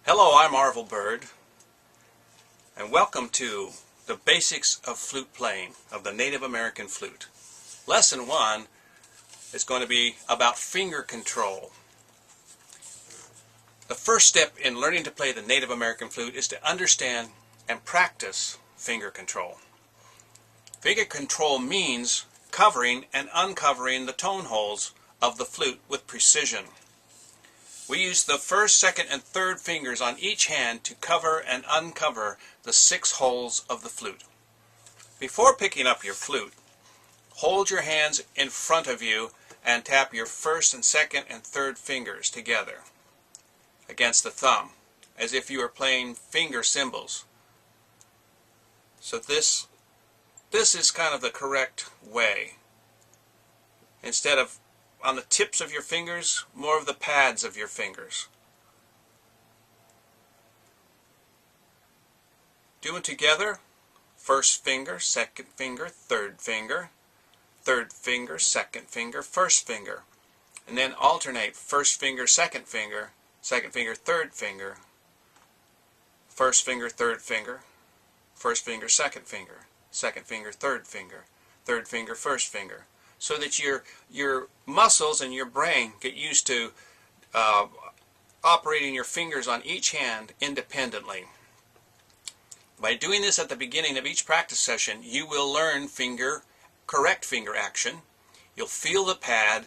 Hello, I'm Arvel Bird, and welcome to the basics of flute playing, of the Native American flute. Lesson 1 is going to be about finger control. The first step in learning to play the Native American flute is to understand and practice finger control. Finger control means covering and uncovering the tone holes of the flute with precision. We use the first, second, and third fingers on each hand to cover and uncover the 6 holes of the flute. Before picking up your flute, hold your hands in front of you and tap your first and second and third fingers together against the thumb, as if you were playing finger cymbals. So this is kind of the correct way. Instead of on the tips of your fingers, more of the pads of your fingers. Do it together. First finger, second finger, third finger, second finger, first finger. And then alternate first finger, second finger, third finger, first finger, third finger, first finger, second finger, third finger, first finger. So that your muscles and your brain get used to operating your fingers on each hand independently. By doing this at the beginning of each practice session, you will learn correct finger action. You'll feel the pad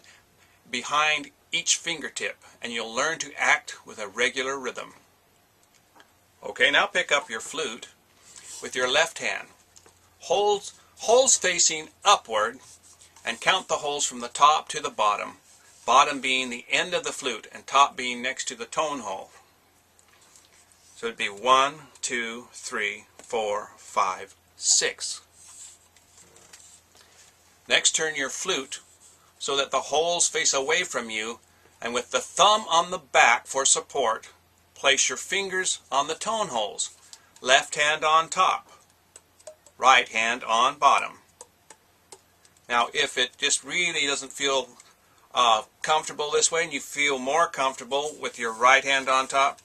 behind each fingertip, and you'll learn to act with a regular rhythm. Okay, now pick up your flute with your left hand. Holes facing upward, and count the holes from the top to the bottom, bottom being the end of the flute and top being next to the tone hole. So it'd be 1, 2, 3, 4, 5, 6. Next, turn your flute so that the holes face away from you, and with the thumb on the back for support, place your fingers on the tone holes. Left hand on top, right hand on bottom. Now, if it just really doesn't feel comfortable this way, and you feel more comfortable with your right hand on top,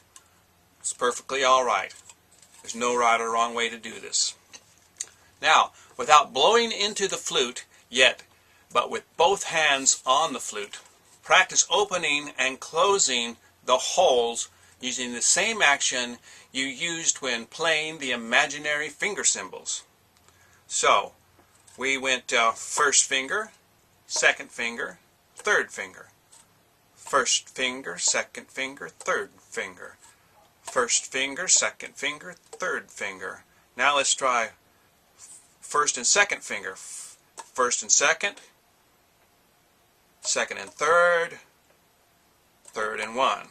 it's perfectly all right. There's no right or wrong way to do this. Now, without blowing into the flute yet, but with both hands on the flute, practice opening and closing the holes using the same action you used when playing the imaginary finger cymbals. So, we went first finger, second finger, third finger. First finger, second finger, third finger. First finger, second finger, third finger. Now let's try first and second finger. First and second, second and third, third and 1.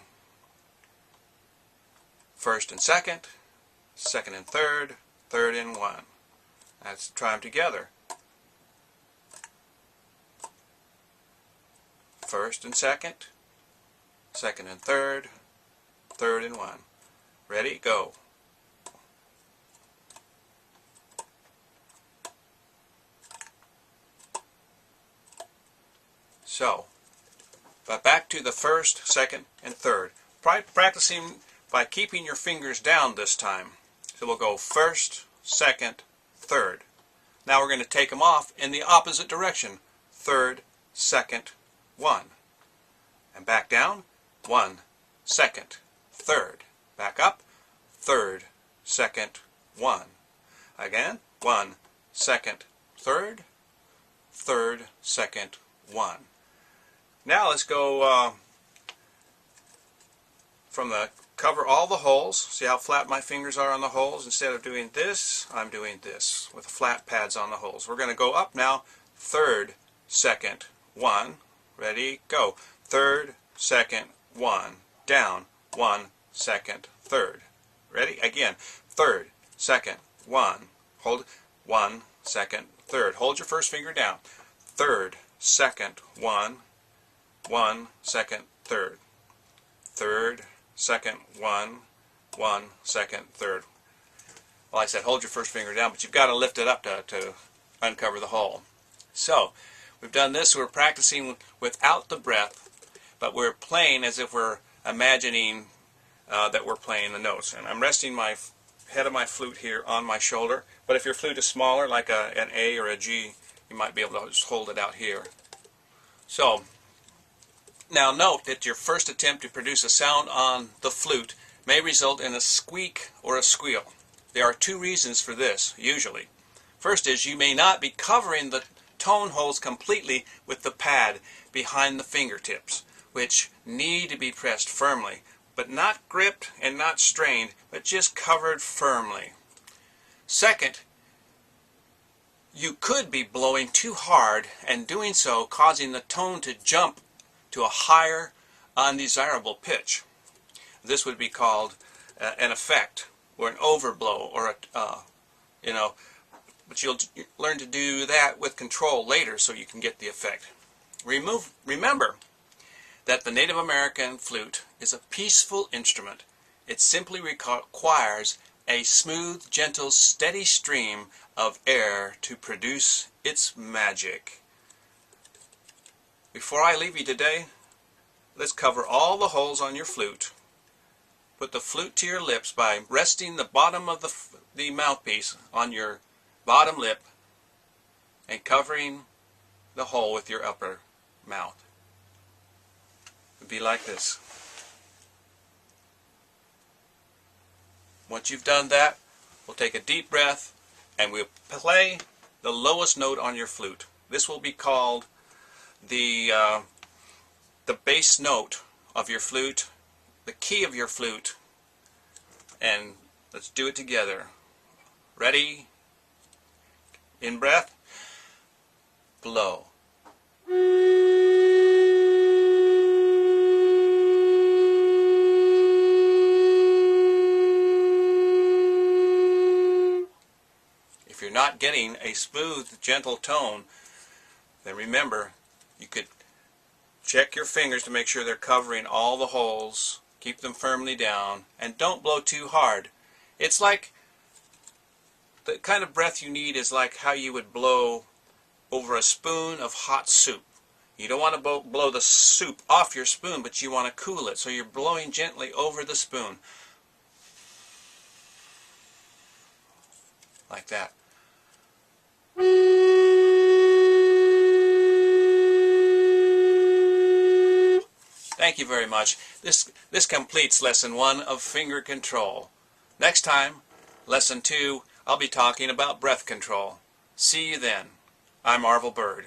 First and second and third, third and 1. Let's try them together. First and second and third, third and 1. Ready? Go. So, but back to the first, second, and third. Practicing by keeping your fingers down this time. So we'll go first, second, third. Now we're going to take them off in the opposite direction. Third, second, 1. And back down. 1, second, third. Back up. Third, second, 1. Again. 1, second, third. Third, second, 1. Now let's go from the cover all the holes. See how flat my fingers are on the holes? Instead of doing this, I'm doing this with flat pads on the holes. We're going to go up now. Third, second, 1. Ready? Go. Third, second, 1. Down. 1, second, third. Ready? Again. Third, second, 1. Hold. 1, second, third. Hold your first finger down. Third, second, 1. 1, second, third. Third, second, 1. 1, second, third. Well, I said hold your first finger down, but you've got to lift it up to uncover the hole. So, we've done this. We're practicing without the breath, but we're playing as if we're imagining that we're playing the notes. And I'm resting my head of my flute here on my shoulder, but if your flute is smaller, like an A or a G, you might be able to just hold it out here. So, now note that your first attempt to produce a sound on the flute may result in a squeak or a squeal. There are two reasons for this, usually. First is you may not be covering the tone holes completely with the pad behind the fingertips, which need to be pressed firmly, but not gripped and not strained, but just covered firmly. Second, you could be blowing too hard and doing so causing the tone to jump to a higher, undesirable pitch. This would be called an effect, or an overblow, or but you'll learn to do that with control later so you can get the effect. Remember that the Native American flute is a peaceful instrument. It simply requires a smooth, gentle, steady stream of air to produce its magic. Before I leave you today, let's cover all the holes on your flute. Put the flute to your lips by resting the bottom of the mouthpiece on your bottom lip and covering the hole with your upper mouth. It'd be like this. Once you've done that, we'll take a deep breath and we'll play the lowest note on your flute. This will be called the bass note of your flute, the key of your flute, and let's do it together. Ready? In breath, blow. If you're not getting a smooth, gentle tone, then remember, you could check your fingers to make sure they're covering all the holes, keep them firmly down, and don't blow too hard. It's like, the kind of breath you need is like how you would blow over a spoon of hot soup. You don't want to blow the soup off your spoon, but you want to cool it, so you're blowing gently over the spoon. Like that. Thank you very much. This completes Lesson 1 of Finger Control. Next time, Lesson 2, I'll be talking about breath control. See you then. I'm Arvel Bird.